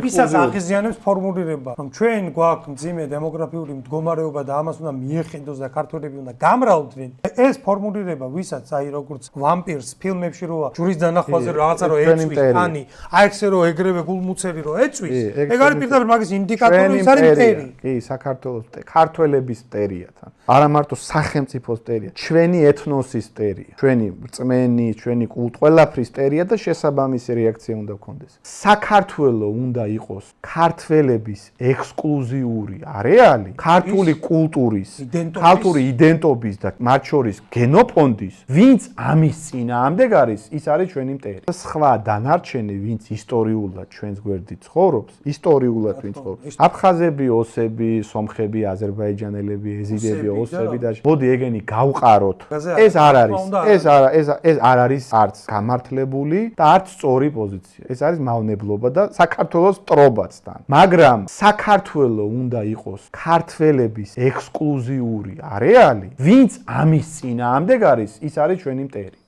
ვისაც აღიზიანებს ფორმულირება, რომ ჩვენ გვაქვს მძიმე დემოგრაფიული მდგომარეობა და ამას უნდა მიეხედოს და ქართველები უნდა გამრავლდნენ. ეს ფორმულირება, ვისაც აი როგორც ვამპირს ფილმებში როა ჯურის დანახვაზე რაღაცა რო ეწვის, კანი, აი ესე რო ეგრევე გულმუცელი რო ეწვის, ეგ არის პირდაპირ მაგის ინდიკატორი, ის არის მტერი. კი, საქართველოს ქართველების მტერია თან. არა მარტო სახელმწიფოს მტერია, ჩვენი ეთნოსის მტერია. ჩვენი რწმენი, ჩვენი კულტურა, ყველაფრის მტერია და შესაბამისი რეაქცია უნდა გქონდეს. საქართველო უნდა იყოს ქართველების ექსკლუზიური არეალი, ქართული კულტურის, ქართული იდენტობის და მათ შორის გენოფონდის, ვინც ამის წინააღმდეგ არის, ის არის ჩვენი მტერი. სხვა დანარჩენი, ვინც ისტორიულად ჩვენს გვერდით ცხოვრობს, ისტორიულად ვინც ცხოვრობს. აფხაზები, ოსები, სომხები, აზერბაიჯანელები, ეზიდები, ოსები და მოდი ეგენი გავყაროთ. ეს არ არის, ეს არ არის არც გამართლებული და არც სწორი პოზიცია. ეს არის მავნებლობა და საქართველოს მტრობაც თან. მაგრამ საქართველო უნდა იყოს ქართველების ექსკლუზიური არეალი, ვინც ამის წინააღმდეგ არის, ის არის ჩვენი მტერი.